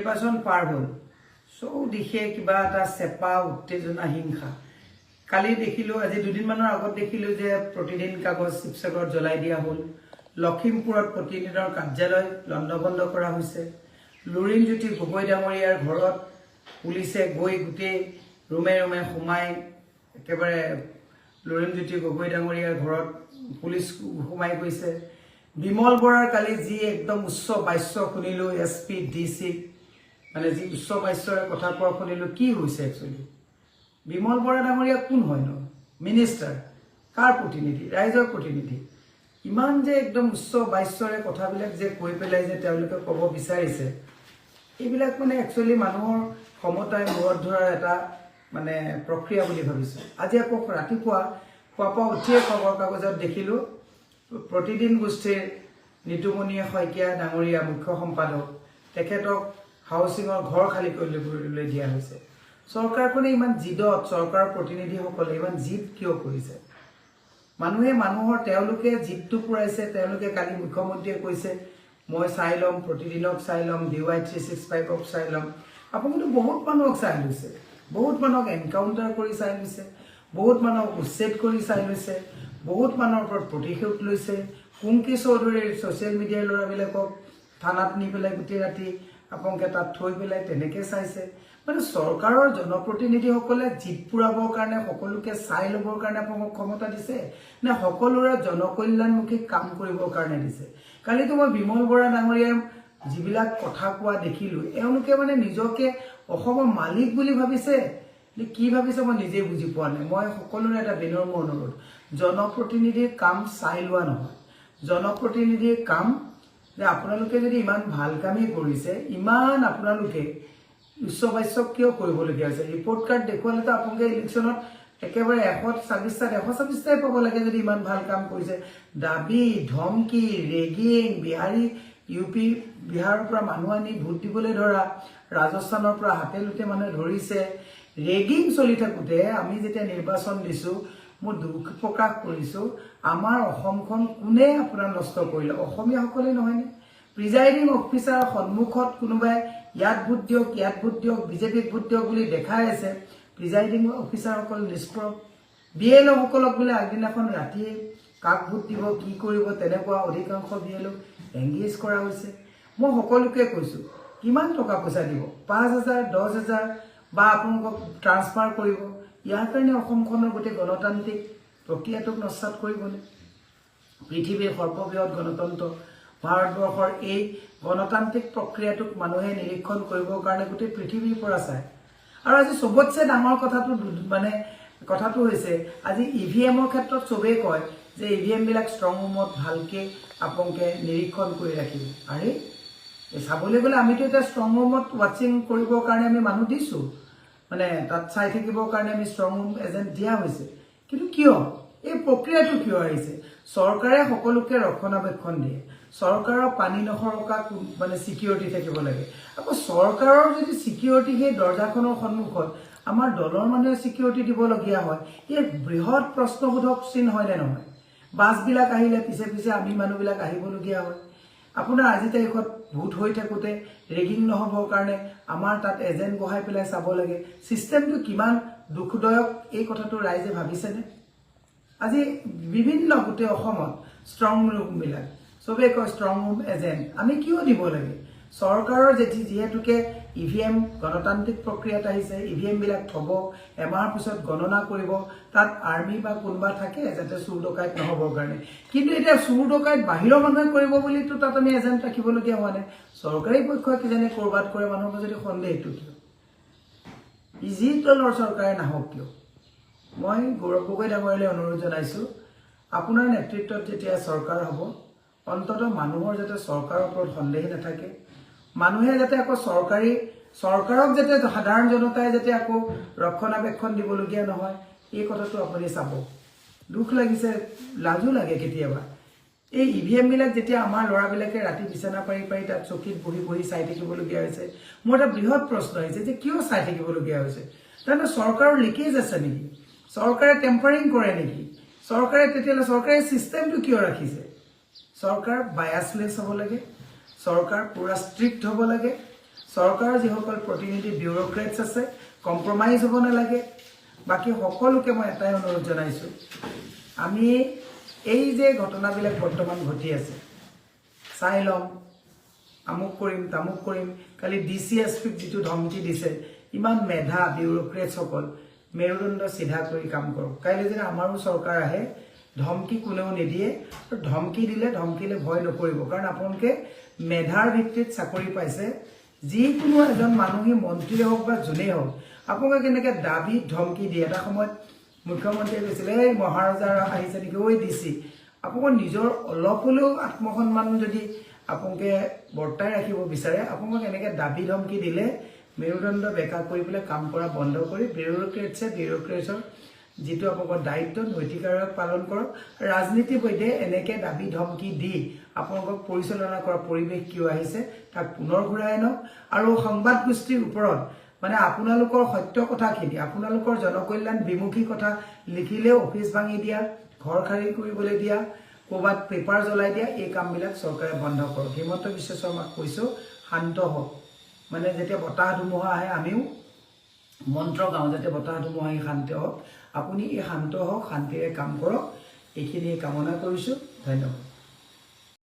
নিৰ্বাচন পাৰ হ'ল চৌদিশে কিবা এটা চেপা উত্তেজনা হিংসা কালি দেখিলো আজি দুদিনমানৰ আগত দেখিলো যে প্ৰতিদিন কাগজ শিৱসাগৰত জ্বলাই দিয়া হ'ল লখিমপুৰত প্ৰতিদিনৰ কাৰ্যালয় লণ্ডভণ্ড কৰা হৈছে লুৰিণজ্যোতি গগৈ ডাঙৰীয়াৰ ঘৰত পুলিচে গৈ গোটেই ৰুমে ৰুমে সোমাই একেবাৰে লুৰিণজ্যোতি গগৈ ডাঙৰীয়াৰ ঘৰত পুলিচ সোমাই গৈছে বিমল বৰাৰ কালি যি একদম উচ্চ বাস্য শুনিলো এছপি ডিসি মানে যি উচ্চ বাস্যৰ কথা কোৱা শুনিলো কি হৈছে একচুৱেলি বিমল বৰা ডাঙৰীয়া কোন হয় ন মিনিষ্টাৰ কাৰ প্ৰতিনিধি ৰাইজৰ প্ৰতিনিধি ইমান যে একদম উচ্চ বাস্যৰে কথাবিলাক যে কৈ পেলাই যে তেওঁলোকে ক'ব বিচাৰিছে এইবিলাক মানে একচুৱেলি মানুহৰ ক্ষমতাই মূৰত ধৰাৰ এটা মানে প্ৰক্ৰিয়া বুলি ভাবিছো আজি আকৌ ৰাতিপুৱা পুৱা উঠিয়ে খবৰ কাগজত দেখিলো প্ৰতিদিন গোষ্ঠীৰ নিতুমণি শইকীয়া ডাঙৰীয়া মুখ্য সম্পাদক তেখেতক হাউচিঙৰ ঘৰ খালি কৰিবলৈ দিয়া হৈছে চৰকাৰখনে ইমান জিদত চৰকাৰৰ প্ৰতিনিধিসকলে ইমান জিদ কিয় কৰিছে মানুহে মানুহৰ তেওঁলোকে জিদটো পুৰাইছে তেওঁলোকে কালি মুখ্যমন্ত্ৰীয়ে কৈছে মই চাই লম প্ৰতিদিনক চাই লম DY 365ক চাই লম আপুনিতো বহুত মানুহক চাই লৈছে বহুত মানুহক এনকাউণ্টাৰ কৰি চাই লৈছে বহুত মানুহক উচ্ছেদ কৰি চাই লৈছে বহুত মানুহৰ ওপৰত প্ৰতিশোধ লৈছে কুংকি চৌধুৰীৰ ছ'চিয়েল মিডিয়াৰ ল'ৰাবিলাকক থানাত নি পেলাই গোটেই ৰাতি আপোনালোকে তাত থৈ পেলাই তেনেকৈ চাইছে মানে চৰকাৰৰ জনপ্ৰতিনিধিসকলে জিদ পুৰাবৰ কাৰণে সকলোকে চাই ল'বৰ কাৰণে আপোনাক ক্ষমতা দিছে নে সকলোৰে জনকল্যাণমুখী কাম কৰিবৰ কাৰণে দিছে কালিতো মই বিমল বৰা ডাঙৰীয়াৰ যিবিলাক কথা কোৱা দেখিলো এওঁলোকে মানে নিজকে অসমৰ মালিক বুলি ভাবিছে কি ভাবিছে মই নিজে বুজি পোৱা নাই মই সকলোৰে এটা বিনম্ৰ অনুৰোধ জনপ্ৰতিনিধিৰ কাম চাই লোৱা নহয় জনপ্ৰতিনিধিৰ কাম যে আপোনালোকে যদি ইমান ভাল কামেই কৰিছে ইমান আপোনালোকে উচ্চ বাস্যক কিয় কৰিবলগীয়া হৈছে ৰিপৰ্ট কাৰ্ড দেখুৱালেতো আপোনালোকে ইলেকশ্যনত একেবাৰে 126টাই পাব লাগে যদি ইমান ভাল কাম কৰিছে দাবী ধমকি ৰেগিং বিহাৰী ইউপি বিহাৰৰ পৰা মানুহ আনি ভোট দিবলৈ ধৰা ৰাজস্থানৰ পৰা হাতে লুটে মানুহে ধৰিছে ৰেগিং চলি থাকোঁতে আমি যেতিয়া নিৰ্বাচন দিছো মই দুখ প্ৰকাশ কৰিছো আমাৰ অসমখন কোনে আপোনাৰ নষ্ট কৰিলে অসমীয়াসকলে নহয়নে প্ৰিজাইডিং অফিচাৰৰ সন্মুখত কোনোবাই ইয়াত ভোট দিয়ক বিজেপিক ভোট দিয়ক বুলি দেখাই আছে প্ৰিজাইডিং অফিচাৰসকল নিষ্প্ৰভ BLO সকলক বোলে আগদিনাখন ৰাতিয়ে কাক ভোট দিব কি কৰিব তেনেকুৱা অধিকাংশ BLO এংগেজ কৰা হৈছে মই সকলোকে কৈছো কিমান টকা পইচা দিব 5000 10000 বা আপোনালোকক ট্ৰান্সফাৰ কৰিব ইয়াৰ কাৰণে অসমখনৰ গোটেই গণতান্ত্ৰিক প্ৰক্ৰিয়াটোক নস্বাত কৰিবলৈ পৃথিৱীৰ সৰ্ববৃহৎ গণতন্ত্ৰ ভাৰতবৰ্ষৰ এই গণতান্ত্ৰিক প্ৰক্ৰিয়াটোক মানুহে নিৰীক্ষণ কৰিবৰ কাৰণে গোটেই পৃথিৱীৰ পৰা চায় আৰু আজি সবতছে ডাঙৰ কথাটো হৈছে আজি EVMৰ ক্ষেত্ৰত সবেই কয় যে EVM বিলাক ষ্ট্ৰং ৰুমত ভালকে আপোনালোকে নিৰীক্ষণ কৰি ৰাখিব আৰে চাবলৈ গ'লে আমিতো এটা ষ্ট্ৰং ৰুমত ৱাচিং কৰিবৰ কাৰণে আমি মানুহ দিছো মানে তাত চাই থাকিবৰ কাৰণে আমি ষ্ট্ৰং ৰুম এজেণ্ট দিয়া হৈছে কিন্তু কিয় এই প্ৰক্ৰিয়াটো কিয় আহিছে চৰকাৰে সকলোকে ৰক্ষণাবেক্ষণ দিয়ে চৰকাৰৰ পানী নখৰকা মানে সিকিউৰিটি থাকিব লাগে আকৌ চৰকাৰৰ যদি সিকিউৰিটি সেই দৰ্জাখনৰ সন্মুখত আমাৰ দলৰ মানুহে সিকিউৰিটি দিবলগীয়া হয় এই বৃহৎ প্ৰশ্নবোধক চিন হয় নে নহয় বাছবিলাক আহিলে পিছে পিছে আমি মানুহবিলাক আহিবলগীয়া হয় আপোনাৰ আজি তাৰিখত ভোট হৈ থাকোঁতে ৰেগিং নহবৰ কাৰণে আমাৰ তাত এজেণ্ট বহাই পেলাই চাব লাগে সিস্টেমটো কিমান দুখদায়ক এই কথাটো ৰাইজে ভাবিছেনে আজি বিভিন্ন গোটেই অসমত ষ্ট্ৰং ৰুমবিলাক সবে কয় ষ্ট্ৰং ৰুম এজেণ্ট আমি কিয় দিব লাগে চৰকাৰৰ যিহেতুকে EVM গণতান্ত্ৰিক প্ৰক্ৰিয়াত আহিছে EVM বিলাক থব এমাহৰ পিছত গণনা কৰিব তাত আৰ্মি বা কোনোবা থাকে যাতে চুৰ ডকাইত নহবৰ কাৰণে কিন্তু এতিয়া চুৰ ডকাইত বাহিৰৰ মানুহে কৰিব বুলিতো তাত আমি এজেণ্ট ৰাখিবলগীয়া হোৱা নাই চৰকাৰী পক্ষই কিজানি কৰবাত কৰে মানুহৰ যদি সন্দেহটো কিয় যি দলৰ চৰকাৰে নাহক কিয় মই গৌৰৱ গগৈ ডাঙৰীয়ালৈ অনুৰোধ জনাইছো আপোনাৰ নেতৃত্বত যেতিয়া চৰকাৰ হ'ব অন্ততঃ মানুহৰ যাতে চৰকাৰৰ ওপৰত সন্দেহ নাথাকে মানুহে যাতে আকৌ চৰকাৰক যাতে সাধাৰণ জনতাই যাতে আকৌ ৰক্ষণাবেক্ষণ দিবলগীয়া নহয় এই কথাটো আপুনি চাব দুখ লাগিছে লাজু লাগে কেতিয়াবা এই EVM বিলাক যেতিয়া আমাৰ ল'ৰাবিলাকে ৰাতি বিছনা পাৰি তাত চকীত বহি চাই থাকিবলগীয়া হৈছে মোৰ এটা বৃহৎ প্ৰশ্ন আহিছে যে কিয় চাই থাকিবলগীয়া হৈছে তাৰমানে চৰকাৰৰ লিকেজ আছে নেকি চৰকাৰে টেম্পাৰিং কৰে নেকি চৰকাৰে তেতিয়ালে চৰকাৰে সিস্টেমটো কিয় ৰাখিছে চৰকাৰ বায়াসলেস হ'ব লাগে চৰকাৰ পুৰা ষ্ট্ৰিক্ট হ'ব লাগে চৰকাৰৰ যিসকল প্ৰতিনিধি বিউৰোক্ৰেটছ আছে কম্প্ৰমাইজ হ'ব নালাগে বাকি সকলোকে মই এটাই অনুৰোধ জনাইছোঁ আমি এই যে ঘটনাবিলাক বৰ্তমান ঘটি আছে চাই ল'ম আমুক কৰিম তামুক কৰিম কালি DCSPক যিটো ধমকি দিছে ইমান মেধা বিউৰোক্ৰেটছসকল মেৰুদণ্ড চিধা কৰি কাম কৰক কাইলৈ যদি আমাৰো চৰকাৰ আহে ধমকি কোনেও নিদিয়ে আৰু ধমকি ধমকিলে ভয় নকৰিব কাৰণ আপোনালোকে মেধাৰ ভিত্তিত চাকৰি পাইছে যিকোনো এজন মানুহে মন্ত্ৰী হওক বা যোনেই হওক আপোনালোকে কেনেকৈ দাবী ধমকি দিয়ে এটা সময়ত মুখ্যমন্ত্ৰীয়ে কৈছিলে এই মহাৰাজাৰ আহিছে নেকি ঐ ডিচি আপোনালোকৰ নিজৰ অলপ হ'লেও আত্মসন্মান যদি আপোনালোকে বৰ্তাই ৰাখিব বিচাৰে আপোনালোকে এনেকৈ দাবী ধমকি দিলে মেৰুদণ্ড বেকা কৰি পেলাই কাম কৰা বন্ধ কৰি বিউৰোক্ৰেটছৰ যিটো আপোনালোকৰ দায়িত্ব নৈতিকাৰক পালন কৰক ৰাজনীতিবিদে এনেকৈ দাবী ধমকি দি আপোনালোকক পৰিচালনা কৰা পৰিৱেশ কিয় আহিছে তাক পুনৰ ঘূৰাই আনক আৰু সংবাদ গোষ্ঠীৰ ওপৰত মানে আপোনালোকৰ সত্য কথাখিনি আপোনালোকৰ জনকল্যাণ বিমুখী কথা লিখিলেও অফিচ ভাঙি দিয়া ঘৰ খালী কৰিবলৈ দিয়া ক'ৰবাত পেপাৰ জ্বলাই দিয়া এই কামবিলাক চৰকাৰে বন্ধ কৰক হিমন্ত বিশ্ব শৰ্মাক কৈছোঁ শান্ত হওক মানে যেতিয়া বতাহ ধুমুহা আহে আমিও মন্ত্ৰ গাওঁ যাতে বতাহ ধুমুহা শান্ত হওক আপুনি এই শান্ত হওক শান্তিৰে কাম কৰক এইখিনি কামনা কৰিছোঁ ধন্যবাদ